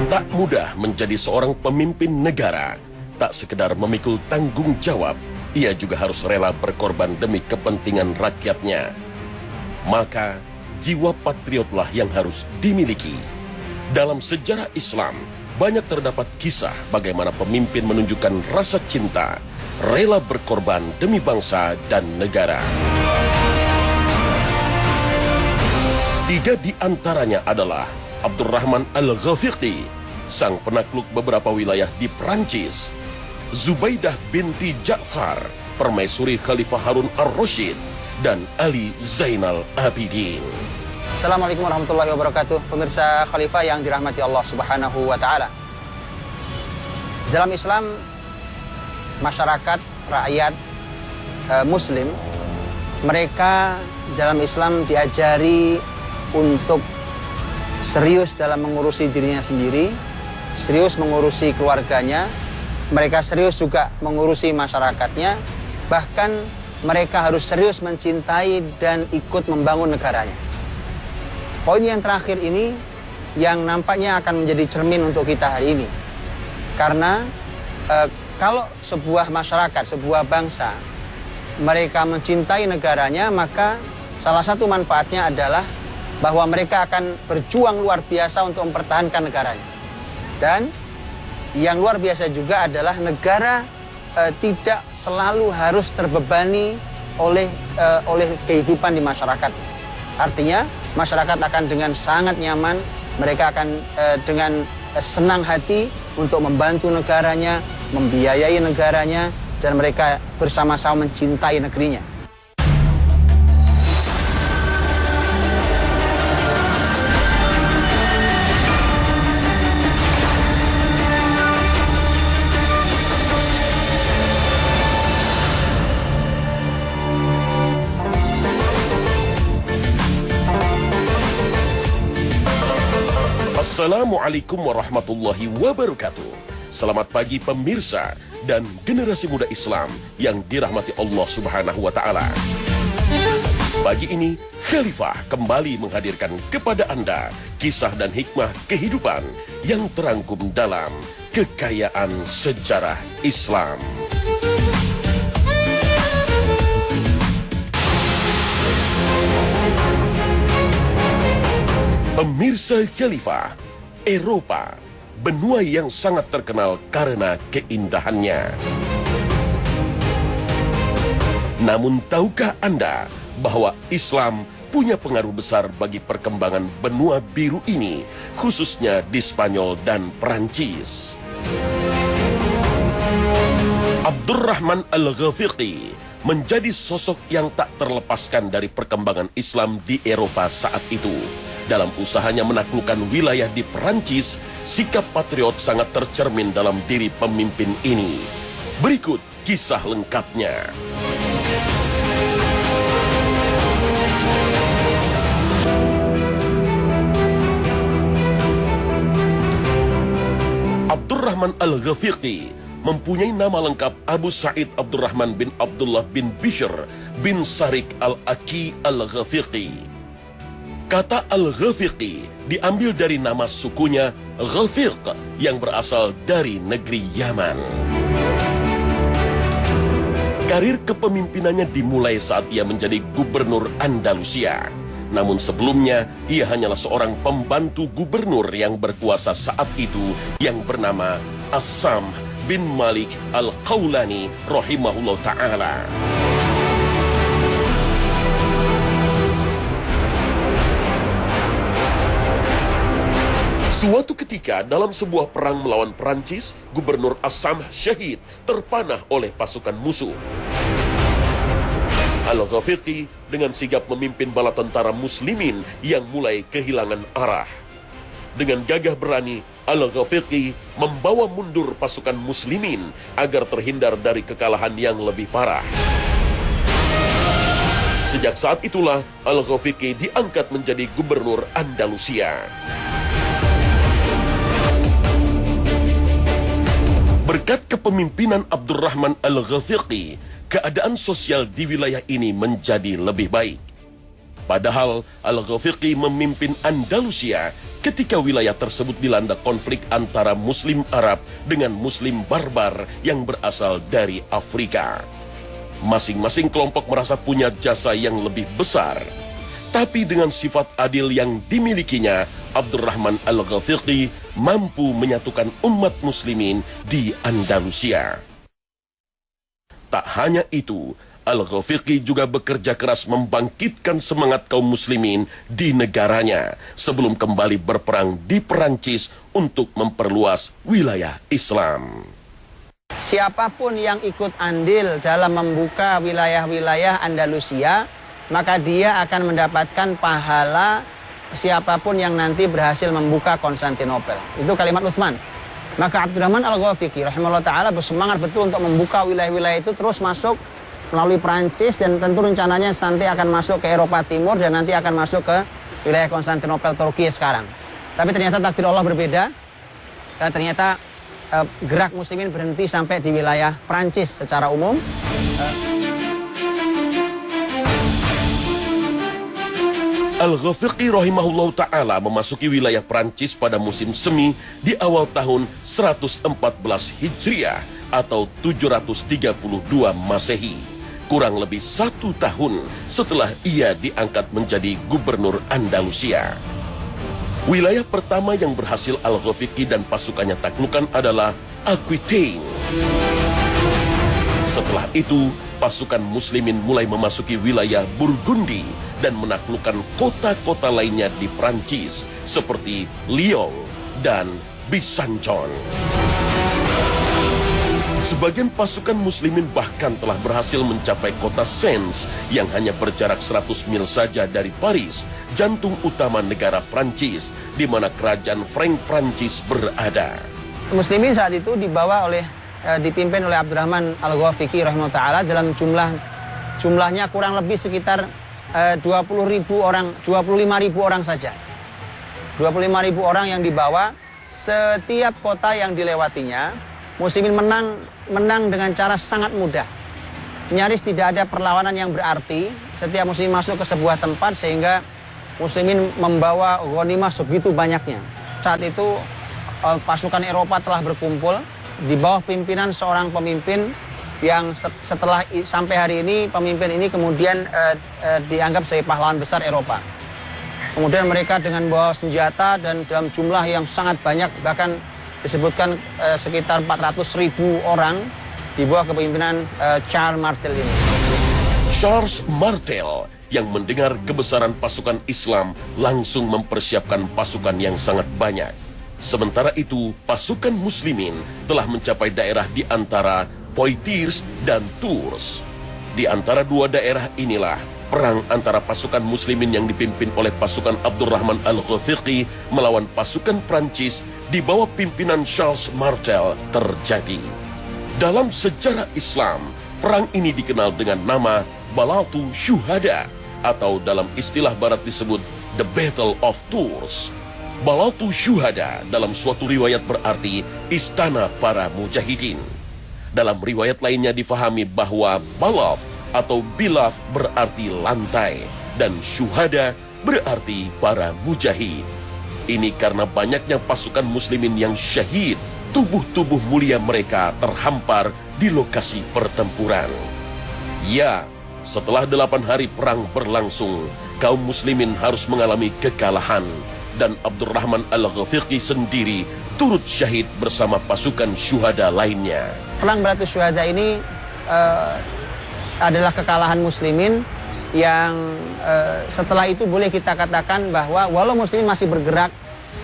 Tak mudah menjadi seorang pemimpin negara. Tak sekedar memikul tanggung jawab, ia juga harus rela berkorban demi kepentingan rakyatnya. Maka, jiwa patriotlah yang harus dimiliki. Dalam sejarah Islam, banyak terdapat kisah bagaimana pemimpin menunjukkan rasa cinta, rela berkorban demi bangsa dan negara. Tiga di antaranya adalah Abdurrahman Al-Ghafiqi, sang penakluk beberapa wilayah di Perancis; Zubaidah binti Ja'far, permaisuri Khalifah Harun ar-Rasyid; dan Ali Zainal Abidin. Assalamualaikum warahmatullahi wabarakatuh. Pemirsa Khalifah yang dirahmati Allah Subhanahu wa Ta'ala. Dalam Islam, masyarakat, rakyat Muslim, mereka dalam Islam diajari untuk serius dalam mengurusi dirinya sendiri, serius mengurusi keluarganya, mereka serius juga mengurusi masyarakatnya, bahkan mereka harus serius mencintai dan ikut membangun negaranya. Poin yang terakhir ini yang nampaknya akan menjadi cermin untuk kita hari ini. Karena kalau sebuah masyarakat, sebuah bangsa, mereka mencintai negaranya, maka salah satu manfaatnya adalah bahwa mereka akan berjuang luar biasa untuk mempertahankan negaranya. Dan yang luar biasa juga adalah negara tidak selalu harus terbebani oleh kehidupan di masyarakat. Artinya masyarakat akan dengan sangat nyaman, mereka akan dengan senang hati untuk membantu negaranya, membiayai negaranya, dan mereka bersama-sama mencintai negerinya. Assalamualaikum warahmatullahi wabarakatuh. Selamat pagi pemirsa dan generasi muda Islam yang dirahmati Allah Subhanahu wa Ta'ala. Pagi ini, Khalifah kembali menghadirkan kepada Anda kisah dan hikmah kehidupan yang terangkum dalam Kekayaan Sejarah Islam. Pemirsa Khalifah, Eropa, benua yang sangat terkenal karena keindahannya. Namun tahukah Anda bahwa Islam punya pengaruh besar bagi perkembangan benua biru ini, khususnya di Spanyol dan Perancis? Abdurrahman Al-Ghafiqi menjadi sosok yang tak terlepaskan dari perkembangan Islam di Eropa saat itu. Dalam usahanya menaklukkan wilayah di Perancis, sikap patriot sangat tercermin dalam diri pemimpin ini. Berikut kisah lengkapnya. Abdurrahman Al-Ghafiqi mempunyai nama lengkap Abu Sa'id Abdurrahman bin Abdullah bin Bishr bin Sarik Al-Aki Al-Ghafiqi. Kata Al-Ghafiqi diambil dari nama sukunya Ghafiq yang berasal dari negeri Yaman. Karir kepemimpinannya dimulai saat ia menjadi gubernur Andalusia. Namun sebelumnya, ia hanyalah seorang pembantu gubernur yang berkuasa saat itu yang bernama As-Sam bin Malik Al-Qawlani rahimahullah ta'ala. Suatu ketika dalam sebuah perang melawan Perancis, Gubernur As-Sam syahid terpanah oleh pasukan musuh. Al-Ghafiqi dengan sigap memimpin bala tentara muslimin yang mulai kehilangan arah. Dengan gagah berani, Al-Ghafiqi membawa mundur pasukan muslimin agar terhindar dari kekalahan yang lebih parah. Sejak saat itulah Al-Ghafiqi diangkat menjadi gubernur Andalusia. Berkat kepemimpinan Abdurrahman Al-Ghafiqi, keadaan sosial di wilayah ini menjadi lebih baik. Padahal Al-Ghafiqi memimpin Andalusia ketika wilayah tersebut dilanda konflik antara Muslim Arab dengan Muslim Barbar yang berasal dari Afrika. Masing-masing kelompok merasa punya jasa yang lebih besar. Tapi dengan sifat adil yang dimilikinya, Abdurrahman Al-Ghafiqi mampu menyatukan umat muslimin di Andalusia. Tak hanya itu, Al-Ghafiqi juga bekerja keras membangkitkan semangat kaum muslimin di negaranya sebelum kembali berperang di Perancis untuk memperluas wilayah Islam. Siapapun yang ikut andil dalam membuka wilayah-wilayah Andalusia, maka dia akan mendapatkan pahala siapapun yang nanti berhasil membuka Konstantinopel. Itu kalimat Utsman. Maka Abdurrahman Al-Ghafiqi rahimahullah ta'ala bersemangat betul untuk membuka wilayah-wilayah itu, terus masuk melalui Perancis, dan tentu rencananya nanti akan masuk ke Eropa Timur dan nanti akan masuk ke wilayah Konstantinopel Turki sekarang. Tapi ternyata takdir Allah berbeda, dan ternyata gerak muslimin berhenti sampai di wilayah Perancis secara umum. Al-Ghafiqi rahimahullah ta'ala memasuki wilayah Perancis pada musim semi di awal tahun 114 Hijriah atau 732 Masehi. Kurang lebih 1 tahun setelah ia diangkat menjadi gubernur Andalusia. Wilayah pertama yang berhasil Al-Ghafiqi dan pasukannya taklukkan adalah Aquitaine. Setelah itu, pasukan muslimin mulai memasuki wilayah Burgundi dan menaklukkan kota-kota lainnya di Prancis seperti Lyon dan Besançon. Sebagian pasukan muslimin bahkan telah berhasil mencapai kota Sens yang hanya berjarak 100 mil saja dari Paris, jantung utama negara Prancis, di mana kerajaan Frank Prancis berada. Muslimin saat itu dipimpin oleh Abdurrahman Al-Ghafiqi rahimahullah ta'ala dalam jumlahnya kurang lebih sekitar 25.000 orang saja. 25.000 orang yang dibawa. Setiap kota yang dilewatinya, muslimin menang dengan cara sangat mudah. Nyaris tidak ada perlawanan yang berarti. Setiap muslim masuk ke sebuah tempat sehingga muslimin membawa ghanimah segitu banyaknya. Saat itu pasukan Eropa telah berkumpul di bawah pimpinan seorang pemimpin yang setelah sampai hari ini pemimpin ini kemudian dianggap sebagai pahlawan besar Eropa. Kemudian mereka dengan bawa senjata dan dalam jumlah yang sangat banyak, bahkan disebutkan sekitar 400.000 orang di bawah kepemimpinan Charles Martel ini. Charles Martel yang mendengar kebesaran pasukan Islam langsung mempersiapkan pasukan yang sangat banyak. Sementara itu, pasukan muslimin telah mencapai daerah di antara Poitiers dan Tours. Di antara dua daerah inilah perang antara pasukan muslimin yang dipimpin oleh pasukan Abdurrahman Al-Ghafiqi melawan pasukan Prancis di bawah pimpinan Charles Martel terjadi. Dalam sejarah Islam, perang ini dikenal dengan nama Balatu Syuhada atau dalam istilah barat disebut The Battle of Tours. Balatu Syuhada dalam suatu riwayat berarti istana para mujahidin. Dalam riwayat lainnya difahami bahwa Balaf atau Bilaf berarti lantai dan Syuhada berarti para mujahid. Ini karena banyaknya pasukan muslimin yang syahid, tubuh-tubuh mulia mereka terhampar di lokasi pertempuran. Ya, setelah 8 hari perang berlangsung, kaum muslimin harus mengalami kekalahan dan Abdurrahman Al-Ghafiqi sendiri turut syahid bersama pasukan syuhada lainnya. Perang Balatu Syuhada ini adalah kekalahan muslimin yang setelah itu boleh kita katakan bahwa walau muslimin masih bergerak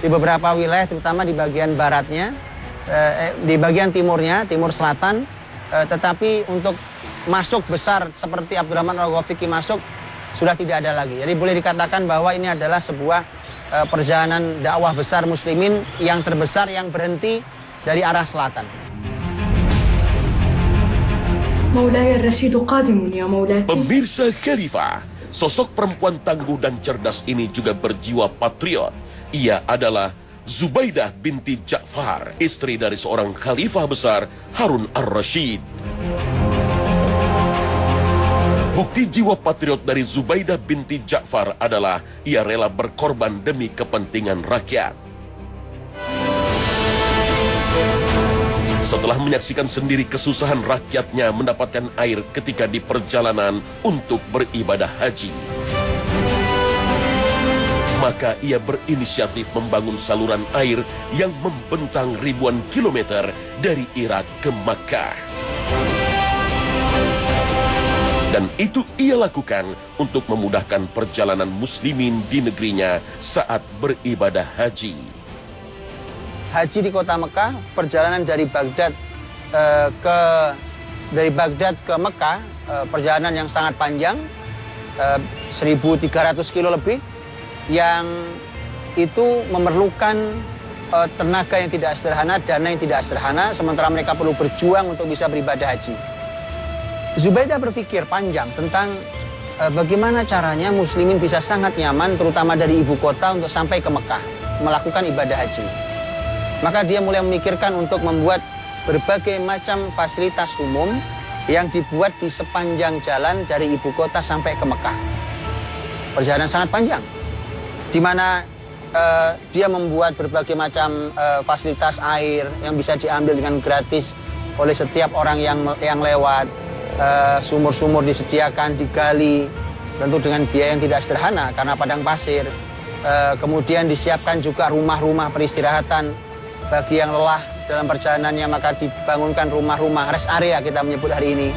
di beberapa wilayah, terutama di bagian baratnya, di bagian timurnya, timur selatan, tetapi untuk masuk besar seperti Abdurrahman Al-Ghafiqi masuk sudah tidak ada lagi. Jadi boleh dikatakan bahwa ini adalah sebuah perjalanan dakwah besar muslimin yang terbesar yang berhenti dari arah selatan. Pemirsa Khalifah, sosok perempuan tangguh dan cerdas ini juga berjiwa patriot. Ia adalah Zubaidah binti Ja'far, istri dari seorang khalifah besar Harun ar-Rasyid. Bukti jiwa patriot dari Zubaidah binti Ja'far adalah ia rela berkorban demi kepentingan rakyat. Setelah menyaksikan sendiri kesusahan rakyatnya mendapatkan air ketika di perjalanan untuk beribadah haji, maka ia berinisiatif membangun saluran air yang membentang ribuan kilometer dari Irak ke Makkah. Dan itu ia lakukan untuk memudahkan perjalanan muslimin di negerinya saat beribadah haji. Haji di kota Mekah, perjalanan dari Baghdad ke Mekah, perjalanan yang sangat panjang, 1.300 kilo lebih, yang itu memerlukan tenaga yang tidak sederhana, dana yang tidak sederhana, sementara mereka perlu berjuang untuk bisa beribadah haji. Zubaidah berpikir panjang tentang bagaimana caranya muslimin bisa sangat nyaman, terutama dari ibu kota, untuk sampai ke Mekah, melakukan ibadah haji. Maka dia mulai memikirkan untuk membuat berbagai macam fasilitas umum yang dibuat di sepanjang jalan dari ibu kota sampai ke Mekah. Perjalanan sangat panjang, di mana dia membuat berbagai macam fasilitas air yang bisa diambil dengan gratis oleh setiap orang yang lewat. Sumur-sumur disediakan, digali, tentu dengan biaya yang tidak sederhana karena padang pasir. Kemudian disiapkan juga rumah-rumah peristirahatan bagi yang lelah dalam perjalanannya, maka dibangunkan rumah-rumah, rest area kita menyebut hari ini.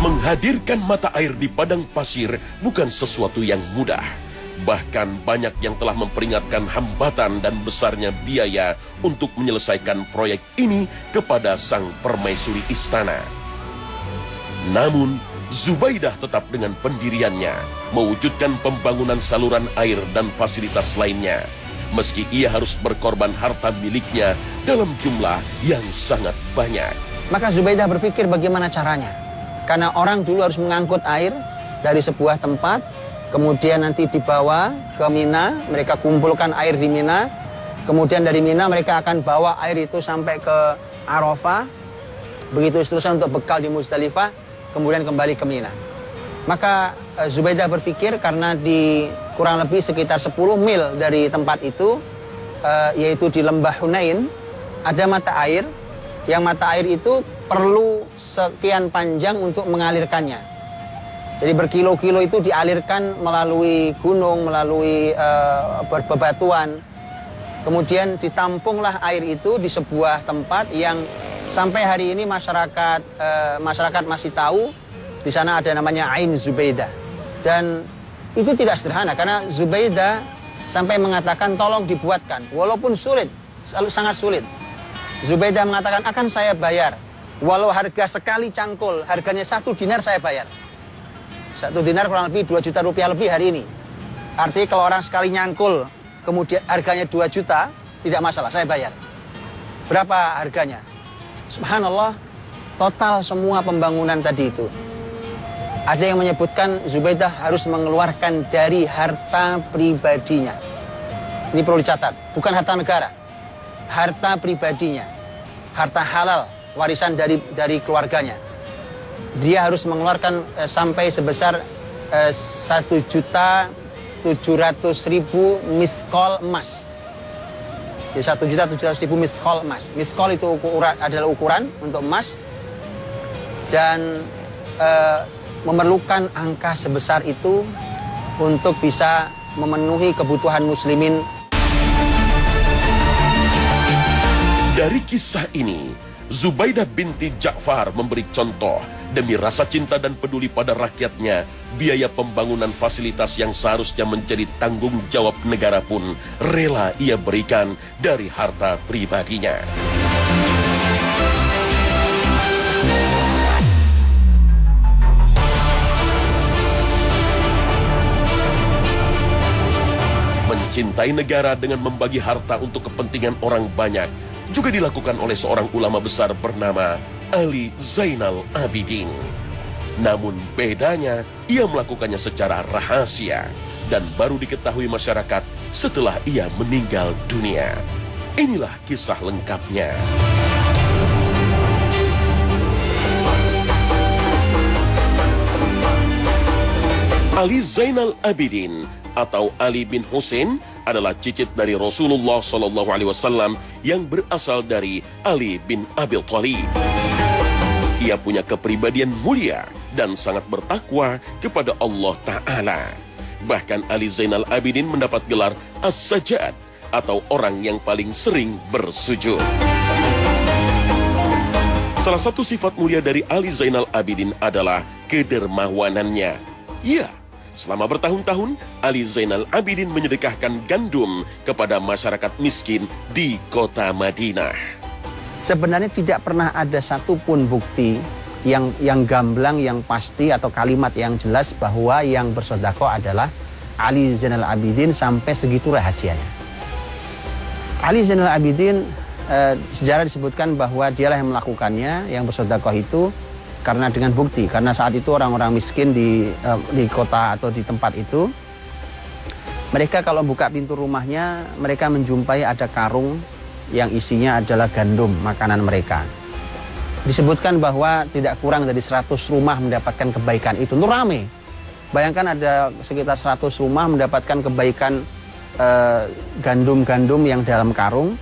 Menghadirkan mata air di padang pasir bukan sesuatu yang mudah. Bahkan banyak yang telah memperingatkan hambatan dan besarnya biaya untuk menyelesaikan proyek ini kepada sang permaisuri istana. Namun, Zubaidah tetap dengan pendiriannya, mewujudkan pembangunan saluran air dan fasilitas lainnya. Meski ia harus berkorban harta miliknya dalam jumlah yang sangat banyak. Maka Zubaidah berpikir bagaimana caranya. Karena orang dulu harus mengangkut air dari sebuah tempat, kemudian nanti dibawa ke Mina, mereka kumpulkan air di Mina, kemudian dari Mina mereka akan bawa air itu sampai ke Arafah, begitu seterusnya untuk bekal di Muzdalifah, kemudian kembali ke Mina. Maka Zubaidah berpikir karena di kurang lebih sekitar 10 mil dari tempat itu, yaitu di Lembah Hunain, ada mata air, yang mata air itu perlu sekian panjang untuk mengalirkannya. Jadi berkilo-kilo itu dialirkan melalui gunung, melalui bebatuan. Kemudian ditampunglah air itu di sebuah tempat yang sampai hari ini masyarakat masih tahu. Di sana ada namanya Ain Zubaidah. Dan itu tidak sederhana karena Zubaidah sampai mengatakan tolong dibuatkan. Walaupun sulit, sangat sulit. Zubaidah mengatakan akan saya bayar. Walau harga sekali cangkul, harganya 1 dinar saya bayar. 1 dinar kurang lebih 2 juta rupiah lebih hari ini. Artinya kalau orang sekali nyangkul, kemudian harganya 2 juta, tidak masalah, saya bayar. Berapa harganya? Subhanallah, total semua pembangunan tadi itu. Ada yang menyebutkan Zubaidah harus mengeluarkan dari harta pribadinya. Ini perlu dicatat, bukan harta negara. Harta pribadinya. Harta halal, warisan dari keluarganya. Dia harus mengeluarkan sampai sebesar 1.700.000 miskol emas. Jadi 1.700.000 miskol emas. Miskol itu adalah ukuran untuk emas. Dan memerlukan angka sebesar itu untuk bisa memenuhi kebutuhan muslimin. Dari kisah ini, Zubaidah binti Ja'far memberi contoh demi rasa cinta dan peduli pada rakyatnya. Biaya pembangunan fasilitas yang seharusnya menjadi tanggung jawab negara pun rela ia berikan dari harta pribadinya. Mencintai negara dengan membagi harta untuk kepentingan orang banyak juga dilakukan oleh seorang ulama besar bernama Ali Zainal Abidin. Namun bedanya, ia melakukannya secara rahasia dan baru diketahui masyarakat setelah ia meninggal dunia. Inilah kisah lengkapnya. Ali Zainal Abidin atau Ali bin Hussein adalah cicit dari Rasulullah SAW yang berasal dari Ali bin Abi Thalib. Ia punya kepribadian mulia dan sangat bertakwa kepada Allah Ta'ala. Bahkan Ali Zainal Abidin mendapat gelar As-Sajjad atau orang yang paling sering bersujud. Salah satu sifat mulia dari Ali Zainal Abidin adalah kedermawanannya. Ya, selama bertahun-tahun, Ali Zainal Abidin menyedekahkan gandum kepada masyarakat miskin di kota Madinah. Sebenarnya tidak pernah ada satupun bukti yang gamblang, yang pasti atau kalimat yang jelas bahwa yang bersedekah adalah Ali Zainal Abidin sampai segitu rahasianya. Ali Zainal Abidin, sejarah disebutkan bahwa dialah yang melakukannya, yang bersedekah itu karena dengan bukti, karena saat itu orang-orang miskin di kota atau di tempat itu, mereka kalau buka pintu rumahnya, mereka menjumpai ada karung yang isinya adalah gandum, makanan mereka. Disebutkan bahwa tidak kurang dari 100 rumah mendapatkan kebaikan itu. Itu rame. Bayangkan ada sekitar 100 rumah mendapatkan kebaikan gandum-gandum yang dalam karung,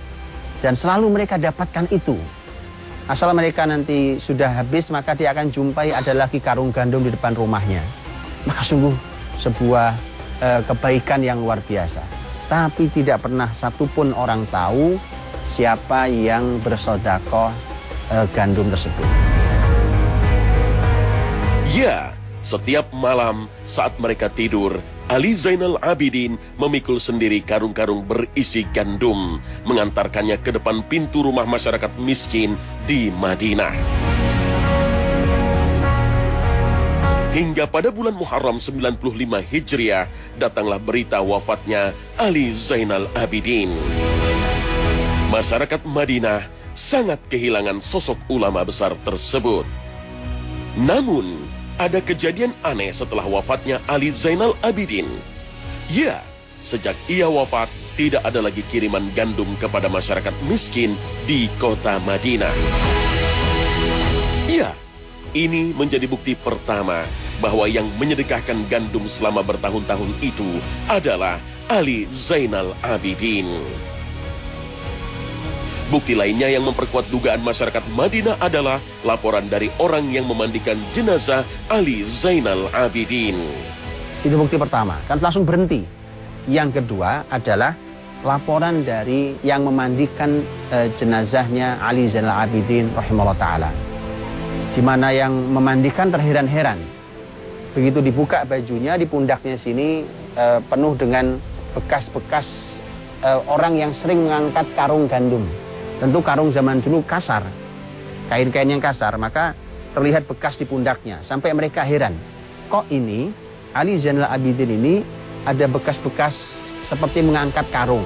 dan selalu mereka dapatkan itu. Asal mereka nanti sudah habis, maka dia akan jumpai ada lagi karung gandum di depan rumahnya. Maka sungguh sebuah kebaikan yang luar biasa. Tapi tidak pernah satupun orang tahu siapa yang bersedekah gandum tersebut. Ya, setiap malam saat mereka tidur, Ali Zainal Abidin memikul sendiri karung-karung berisi gandum, mengantarkannya ke depan pintu rumah masyarakat miskin di Madinah. Hingga pada bulan Muharram 95 Hijriah, datanglah berita wafatnya Ali Zainal Abidin. Masyarakat Madinah sangat kehilangan sosok ulama besar tersebut. Namun, ada kejadian aneh setelah wafatnya Ali Zainal Abidin. Ya, sejak ia wafat, tidak ada lagi kiriman gandum kepada masyarakat miskin di kota Madinah. Ya, ini menjadi bukti pertama bahwa yang menyedekahkan gandum selama bertahun-tahun itu adalah Ali Zainal Abidin. Bukti lainnya yang memperkuat dugaan masyarakat Madinah adalah laporan dari orang yang memandikan jenazah Ali Zainal Abidin. Itu bukti pertama, kan langsung berhenti. Yang kedua adalah laporan dari yang memandikan jenazahnya Ali Zainal Abidin rahimahullah ta'ala. Di mana yang memandikan terheran-heran. Begitu dibuka bajunya, di pundaknya sini penuh dengan bekas-bekas orang yang sering mengangkat karung gandum. Tentu karung zaman dulu kasar, kain-kain yang kasar, maka terlihat bekas di pundaknya. Sampai mereka heran, kok ini Ali Zainal Abidin ini ada bekas-bekas seperti mengangkat karung.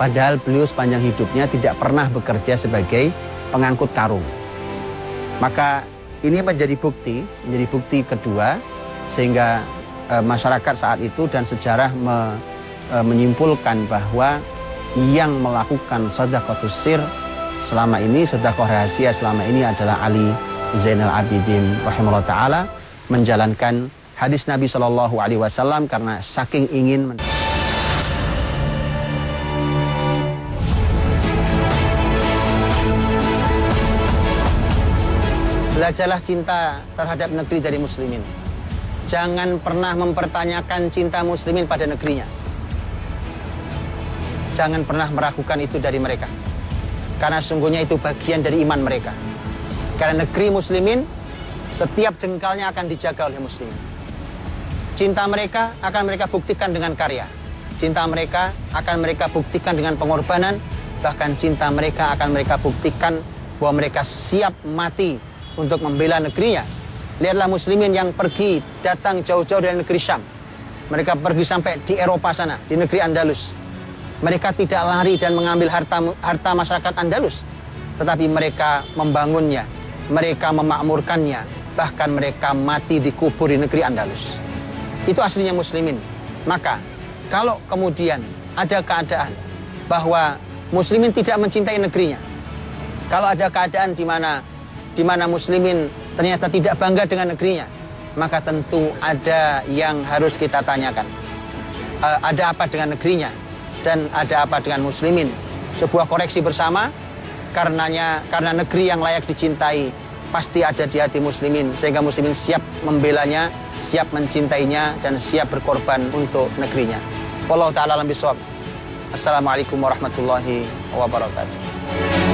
Padahal beliau sepanjang hidupnya tidak pernah bekerja sebagai pengangkut karung. Maka ini menjadi bukti kedua, sehingga masyarakat saat itu dan sejarah menyimpulkan bahwa yang melakukan sedekahus sir selama ini, sedekah rahasia selama ini adalah Ali Zainal Abidin rahimahullah ta'ala, menjalankan hadis Nabi SAW karena saking ingin belajarlah cinta terhadap negeri dari muslimin. Jangan pernah mempertanyakan cinta muslimin pada negerinya. Jangan pernah meragukan itu dari mereka. Karena sungguhnya itu bagian dari iman mereka. Karena negeri muslimin, setiap jengkalnya akan dijaga oleh muslimin. Cinta mereka akan mereka buktikan dengan karya. Cinta mereka akan mereka buktikan dengan pengorbanan. Bahkan cinta mereka akan mereka buktikan bahwa mereka siap mati untuk membela negerinya. Lihatlah muslimin yang pergi, datang jauh-jauh dari negeri Syam. Mereka pergi sampai di Eropa sana, di negeri Andalus. Mereka tidak lari dan mengambil harta masyarakat Andalus, tetapi mereka membangunnya, mereka memakmurkannya, bahkan mereka mati dikubur di negeri Andalus. Itu aslinya muslimin. Maka kalau kemudian ada keadaan bahwa muslimin tidak mencintai negerinya, kalau ada keadaan di mana muslimin ternyata tidak bangga dengan negerinya, maka tentu ada yang harus kita tanyakan. Ada apa dengan negerinya dan ada apa dengan muslimin? Sebuah koreksi bersama, karena negeri yang layak dicintai pasti ada di hati muslimin, sehingga muslimin siap membelanya, siap mencintainya, dan siap berkorban untuk negerinya. Wallahu ta'ala alam bishawab. Assalamualaikum warahmatullahi wabarakatuh.